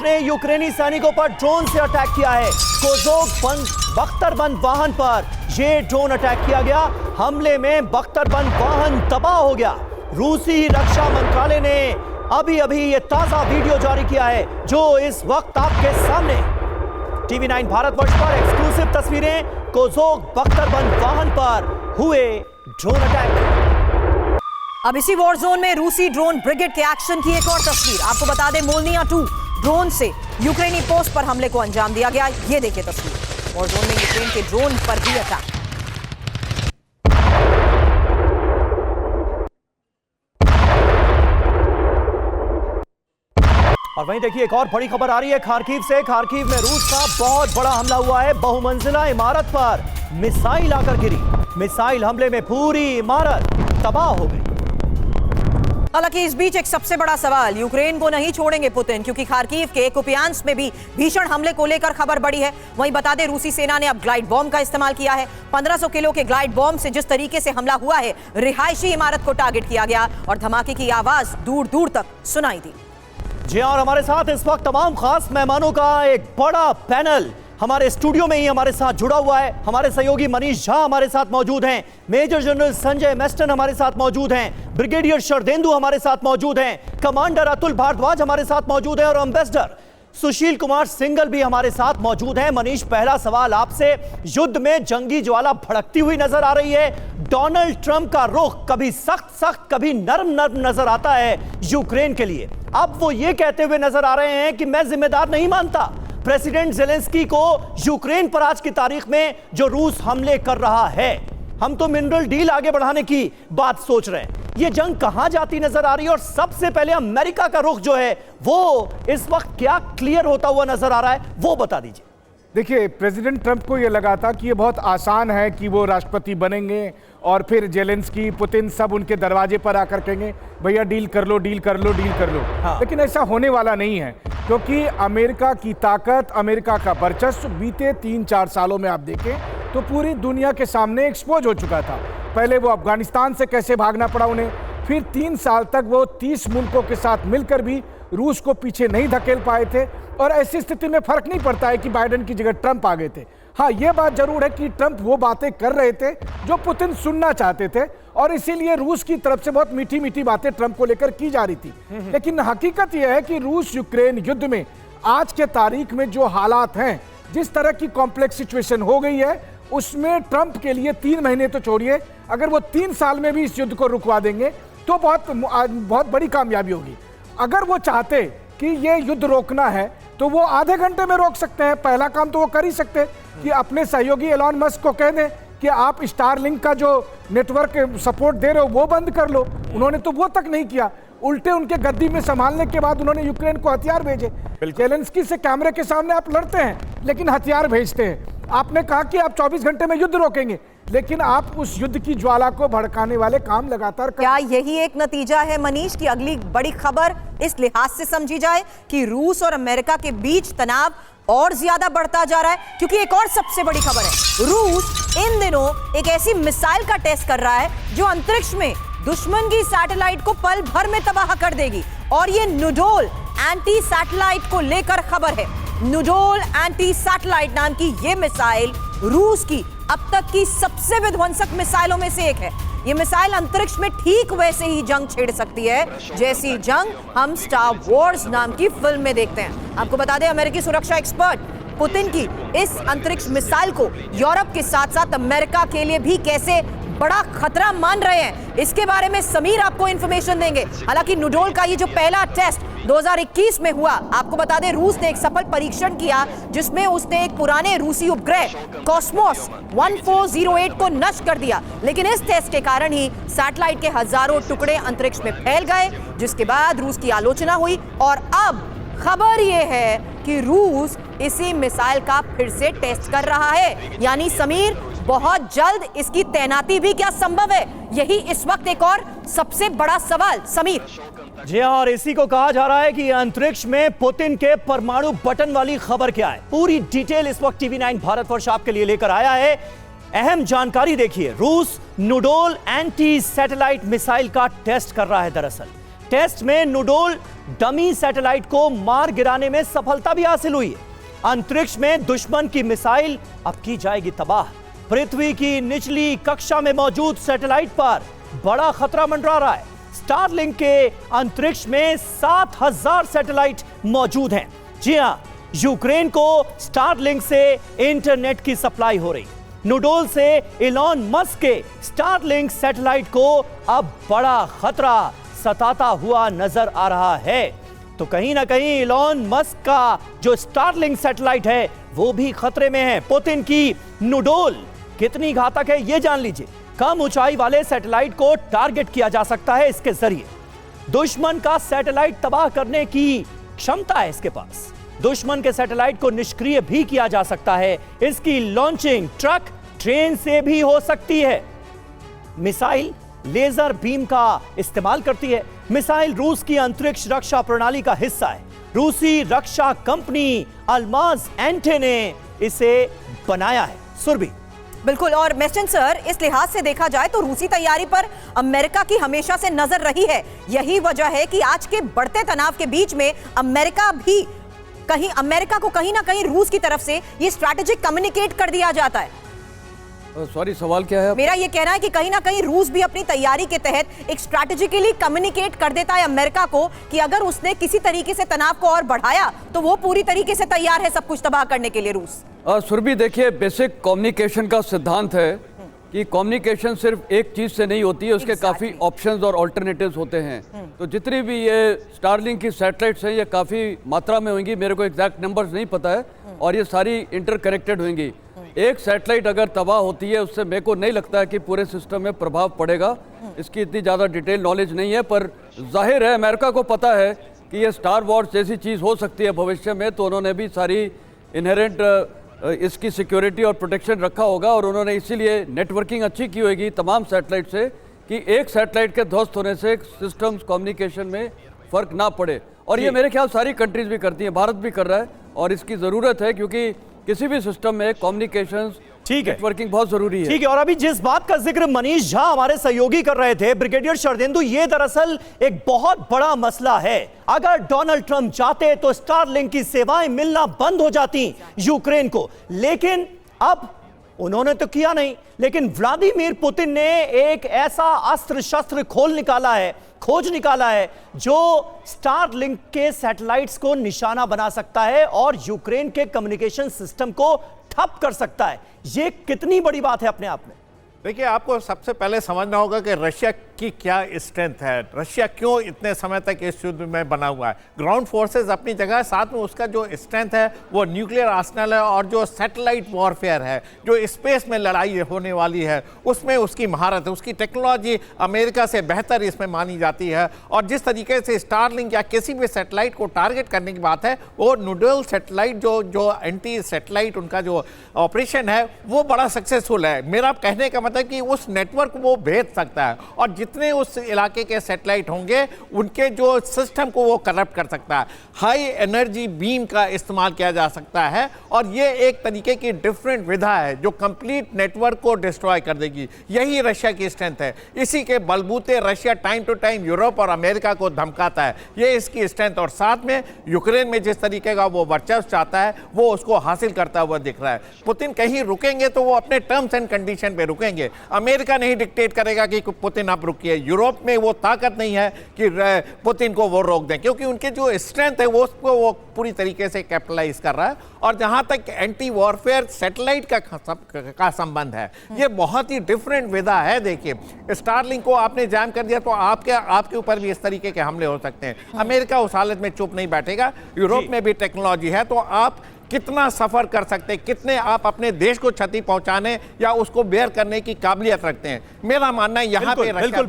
रूस ने यूक्रेनी सैनिकों पर ड्रोन से अटैक किया है। कोज़ोव बख्तरबंद वाहन पर यह ड्रोन अटैक किया गया। हमले में बख्तरबंद वाहन तबाह हो गया। रूसी रक्षा मंत्रालय ने अभी ये ताजा वीडियो जारी किया है जो इस वक्त आपके सामने TV9 भारतवर्ष पर एक्सक्लूसिव तस्वीरें कोज़ोव बख्तरबंद वाहन पर हुए ड्रोन अटैक। अब इसी वॉर जोन में रूसी ड्रोन ब्रिगेड के एक्शन की एक और तस्वीर आपको बता दें। मोलनिया 2 ड्रोन से यूक्रेनी पोस्ट पर हमले को अंजाम दिया गया। ये देखिए तस्वीर, वॉर जोन में यूक्रेन के ड्रोन पर भी अटैक। और वहीं देखिए एक और बड़ी खबर आ रही है खार्किव से। खार्किव में रूस का बहुत बड़ा हमला हुआ है। बहुमंजिला इमारत पर मिसाइल आकर गिरी। मिसाइल हमले में पूरी इमारत तबाह हो गई। हालांकि इस बीच एक सबसे बड़ा सवाल, यूक्रेन को नहीं छोड़ेंगे पुतिन, क्योंकि खार्किव के कुपियांस्क में भी भीषण हमले को लेकर खबर बढ़ी है। वहीं बता दें रूसी सेना ने अब ग्लाइड बॉम्ब का इस्तेमाल किया है। 1500 किलो के ग्लाइड बॉम्ब से जिस तरीके से हमला हुआ है, रिहायशी इमारत को टारगेट किया गया और धमाके की आवाज दूर दूर तक सुनाई दी। जी और हमारे साथ इस वक्त तमाम खास मेहमानों का एक बड़ा पैनल हमारे स्टूडियो में ही हमारे साथ जुड़ा हुआ है। हमारे सहयोगी मनीष झा हमारे साथ मौजूद हैं, मेजर जनरल संजय मेस्टन हमारे साथ मौजूद हैं, ब्रिगेडियर शरदेंदु हमारे साथ मौजूद हैं, कमांडर अतुल भारद्वाज हमारे साथ मौजूद हैं और एम्बेसडर सुशील कुमार सिंघल भी हमारे साथ मौजूद हैं। मनीष, पहला सवाल आपसे, युद्ध में जंगी ज्वाला भड़कती हुई नजर आ रही है। डोनाल्ड ट्रंप का रुख कभी सख्त कभी नरम नजर आता है यूक्रेन के लिए। अब वो ये कहते हुए नजर आ रहे हैं कि मैं जिम्मेदार नहीं मानता प्रेसिडेंट ज़ेलेंस्की को यूक्रेन पर आज की तारीख में जो रूस हमले कर रहा है। हम तो मिनरल डील आगे बढ़ाने की बात सोच रहे हैं। ये जंग कहां जाती नजर आ रही है और सबसे पहले अमेरिका का रुख जो है वो इस वक्त क्या क्लियर होता हुआ नजर आ रहा है, वो बता दीजिए। देखिए, प्रेसिडेंट ट्रंप को ये लगा था कि ये बहुत आसान है कि वो राष्ट्रपति बनेंगे और फिर ज़ेलेंस्की, पुतिन सब उनके दरवाजे पर आकर कहेंगे भैया डील कर लो, डील कर लो, डील कर लो। हाँ। लेकिन ऐसा होने वाला नहीं है, क्योंकि अमेरिका की ताकत, अमेरिका का वर्चस्व बीते 3-4 सालों में आप देखें तो पूरी दुनिया के सामने एक्सपोज हो चुका था। पहले वो अफगानिस्तान से कैसे भागना पड़ा उन्हें, फिर 3 साल तक वो 30 मुल्कों के साथ मिलकर भी रूस को पीछे नहीं धकेल पाए थे। और ऐसी स्थिति में फर्क नहीं पड़ता है कि बाइडेन की जगह ट्रंप आ गए थे। हाँ, ये बात जरूर है कि ट्रंप वो बातें कर रहे थे जो पुतिन सुनना चाहते थे और इसीलिए रूस की तरफ से बहुत मीठी मीठी बातें ट्रंप को लेकर की जा रही थी। लेकिन हकीकत यह है कि रूस यूक्रेन युद्ध में आज के तारीख में जो हालात हैं, जिस तरह की कॉम्प्लेक्स सिचुएशन हो गई है, उसमें ट्रंप के लिए 3 महीने तो छोड़िए, अगर वो 3 साल में भी इस युद्ध को रुकवा देंगे तो बहुत बड़ी कामयाबी होगी। अगर वो चाहते कि ये युद्ध रोकना है तो वो आधे घंटे में रोक सकते हैं। पहला काम तो वो कर ही सकते हैं कि अपने सहयोगी एलॉन मस्क को कह दें कि आप स्टारलिंक का जो नेटवर्क सपोर्ट दे रहे हो वो बंद कर लो। उन्होंने तो वो तक नहीं किया, उल्टे उनके गद्दी में संभालने के बाद उन्होंने यूक्रेन को हथियार भेजे। ज़ेलेंस्की से कैमरे के सामने आप लड़ते हैं लेकिन हथियार भेजते हैं। आपने कहा कि आप 24 घंटे में युद्ध रोकेंगे, लेकिन आप उस युद्ध की ज्वाला को भड़काने वाले काम लगातार क्या यही एक नतीजा है मनीष की अगली बड़ी खबर इस लिहाज से समझी जाए कि रूस और अमेरिका के बीच तनाव और ज्यादा बढ़ता जा रहा है? क्योंकि एक और सबसे बड़ी खबर है, रूस इन दिनों एक ऐसी मिसाइल का टेस्ट कर रहा है जो अंतरिक्ष में दुश्मन की सैटेलाइट को पल भर में तबाह कर देगी। और ये नुडोल एंटी सैटेलाइट को लेकर खबर है। नुडोल एंटी सैटेलाइट नाम की ये मिसाइल रूस की अब तक की सबसे विध्वंसक मिसाइलों में से एक है। ये मिसाइल अंतरिक्ष में ठीक वैसे ही जंग छेड़ सकती है जैसी जंग हम स्टार वॉर्स नाम की फिल्म में देखते हैं। आपको बता दें, अमेरिकी सुरक्षा एक्सपर्ट पुतिन की इस अंतरिक्ष मिसाइल को यूरोप के साथ साथ अमेरिका के लिए भी कैसे बड़ा खतरा मान रहे हैं, इसके बारे में समीर आपको इंफॉर्मेशन देंगे। हालांकि नुडोल का ये जो पहला टेस्ट 2021 में हुआ, आपको बता दें रूस ने एक सफल परीक्षण किया जिसमें उसने एक पुराने रूसी उपग्रह कॉस्मोस 1408 को नष्ट कर दिया। लेकिन इस टेस्ट के कारण ही सैटेलाइट के हजारों टुकड़े अंतरिक्ष में फैल गए, जिसके बाद रूस की आलोचना हुई। और अब खबर यह है कि रूस इसी मिसाइल का फिर से टेस्ट कर रहा है। यानी समीर, बहुत जल्द इसकी तैनाती भी क्या संभव है? यही इस वक्त एक और सबसे बड़ा सवाल। समीर जी हाँ, और इसी को कहा जा रहा है कि अंतरिक्ष में पुतिन के परमाणु बटन वाली खबर क्या है, पूरी डिटेल इस वक्त TV9 भारतवर्ष आपके लिए लेकर आया है। अहम जानकारी देखिए, रूस नुडोल एंटी सैटेलाइट मिसाइल का टेस्ट कर रहा है। दरअसल टेस्ट में नूडोल डमी सैटेलाइट को मार गिराने में सफलता भी हासिल हुई है। अंतरिक्ष में दुश्मन की मिसाइल अब की जाएगी तबाह। पृथ्वी की निचली कक्षा में मौजूद सैटेलाइट पर बड़ा खतरा मंडरा रहा है। स्टारलिंक के अंतरिक्ष में 7000 सैटेलाइट मौजूद हैं। जी हां, यूक्रेन को स्टारलिंक से इंटरनेट की सप्लाई हो रही। नूडोल से इलॉन मस्क के स्टारलिंक सैटेलाइट को अब बड़ा खतरा सताता हुआ नजर आ रहा है। तो कहीं ना कहीं इलॉन मस्क का जो स्टारलिंक सैटेलाइट है वो भी खतरे में है। पुतिन की नूडोल कितनी घातक है ये जान लीजिए। कम ऊंचाई वाले सैटेलाइट को टारगेट किया जा सकता है इसके जरिए। दुश्मन का सैटेलाइट तबाह करने की क्षमता है इसके पास। दुश्मन के सैटेलाइट को निष्क्रिय भी किया जा सकता है। इसकी लॉन्चिंग ट्रक, ट्रेन से भी हो सकती है। मिसाइल लेजर बीम का इस्तेमाल करती है। मिसाइल रूस की अंतरिक्ष रक्षा प्रणाली का हिस्सा है। रूसी रक्षा कंपनी अल्माज एंटे ने इसे बनाया है। सुरभि। बिल्कुल, और मेस्टन सर, इस लिहाज से देखा जाए तो रूसी तैयारी पर अमेरिका की हमेशा से नजर रही है। यही वजह है कि आज के बढ़ते तनाव के बीच में अमेरिका को कहीं ना कहीं रूस की तरफ से ये स्ट्रैटेजिक कम्युनिकेट कर दिया जाता है। सॉरी, सवाल क्या है? मेरा ये कहना है कि कहीं ना कहीं रूस भी अपनी तैयारी के तहत एक स्ट्रैटेजिकली कम्युनिकेट कर देता है अमेरिका को कि अगर उसने किसी तरीके से तनाव को और बढ़ाया तो वो पूरी तरीके से तैयार है सब कुछ तबाह करने के लिए रूस। सुरभि, देखिए, बेसिक कम्युनिकेशन का सिद्धांत है कि कम्युनिकेशन सिर्फ एक चीज से नहीं होती है, उसके काफी ऑप्शंस और ऑल्टरनेटिव्स होते हैं। तो जितनी भी ये स्टारलिंक की सैटेलाइट्स हैं ये काफी मात्रा में होंगी, मेरे को एग्जैक्ट नंबर्स नहीं पता है, और ये सारी इंटरकनेक्टेड होंगी। एक सैटेलाइट अगर तबाह होती है उससे मेरे को नहीं लगता है कि पूरे सिस्टम में प्रभाव पड़ेगा। इसकी इतनी ज़्यादा डिटेल नॉलेज नहीं है, पर जाहिर है अमेरिका को पता है कि ये स्टार वॉर्स जैसी चीज़ हो सकती है भविष्य में, तो उन्होंने भी सारी इनहेरेंट इसकी सिक्योरिटी और प्रोटेक्शन रखा होगा, और उन्होंने इसीलिए नेटवर्किंग अच्छी की होगी तमाम सैटेलाइट से कि एक सैटेलाइट के ध्वस्त होने से सिस्टम्स कम्युनिकेशन में फ़र्क ना पड़े। और ये मेरे ख्याल सारी कंट्रीज भी करती हैं, भारत भी कर रहा है, और इसकी ज़रूरत है क्योंकि किसी भी सिस्टम में कम्युनिकेशंस, नेटवर्किंग बहुत जरूरी है। ठीक है, और अभी जिस बात का जिक्र मनीष झा हमारे सहयोगी कर रहे थे, ब्रिगेडियर शरदेंदु, ये दरअसल एक बहुत बड़ा मसला है। अगर डोनाल्ड ट्रंप चाहते तो स्टारलिंक की सेवाएं मिलना बंद हो जाती यूक्रेन को, लेकिन अब उन्होंने तो किया नहीं। लेकिन व्लादिमीर पुतिन ने एक ऐसा अस्त्र शस्त्र खोज निकाला है जो स्टारलिंक के सैटेलाइट्स को निशाना बना सकता है और यूक्रेन के कम्युनिकेशन सिस्टम को ठप कर सकता है। यह कितनी बड़ी बात है अपने आप में। देखिए, आपको सबसे पहले समझना होगा कि रशिया की क्या स्ट्रेंथ है, रशिया क्यों इतने समय तक इस युद्ध में बना हुआ है। ग्राउंड फोर्सेस अपनी जगह है, साथ में उसका जो स्ट्रेंथ है वो न्यूक्लियर आर्सेनल है, और जो सैटेलाइट वॉरफेयर है, जो स्पेस में लड़ाई होने वाली है, उसमें उसकी महारत है, उसकी टेक्नोलॉजी अमेरिका से बेहतर इसमें मानी जाती है। और जिस तरीके से स्टारलिंक या किसी भी सैटेलाइट को टारगेट करने की बात है, वो नूडल सैटेलाइट जो एंटी सैटेलाइट उनका जो ऑपरेशन है वो बड़ा सक्सेसफुल है। मेरा कहने का मतलब कि उस नेटवर्क को वो भेज सकता है, और जितने उस इलाके के सैटेलाइट होंगे उनके जो सिस्टम को वो करप्ट कर सकता है। हाई एनर्जी बीम का इस्तेमाल किया जा सकता है, और ये एक तरीके की डिफरेंट विधा है जो कंप्लीट नेटवर्क को डिस्ट्रॉय कर देगी। यही रशिया की स्ट्रेंथ है। इसी के बलबूते Russia time to time Europe और अमेरिका को धमकाता है। ये इसकी स्ट्रेंथ, और साथ में यूक्रेन में जिस तरीके का वो वर्चस्व चाहता है वो उसको हासिल करता हुआ दिख रहा है। पुतिन कहीं रुकेंगे तो वो अपने टर्म्स एंड कंडीशन पे रुकेंगे। अमेरिका नहीं डिक्टेट करेगा कि पुतिन आप रुकिए। यूरोप में वो ताकत नहीं है कि पुतिन को वो रोक दें, क्योंकि उनके जो स्ट्रेंथ है वो उसको वो पूरी तरीके से कैपिटलाइज कर रहा है। और जहां तक एंटी वॉरफेयर सैटेलाइट का संबंध है, ये बहुत ही डिफरेंट विधा है। देखिए, स्टारलिंक को आपने जैम कर दिया तो आपके ऊपर भी इस तरीके के हमले हो सकते हैं। अमेरिका उस हालत में चुप नहीं बैठेगा। यूरोप में भी टेक्नोलॉजी है, तो आप कितना सफर कर सकते हैं, कितने आप अपने देश को क्षति पहुंचाने या उसको बेयर करने की काबिलियत रखते हैं। मेरा मानना है यहाँ पे रशिया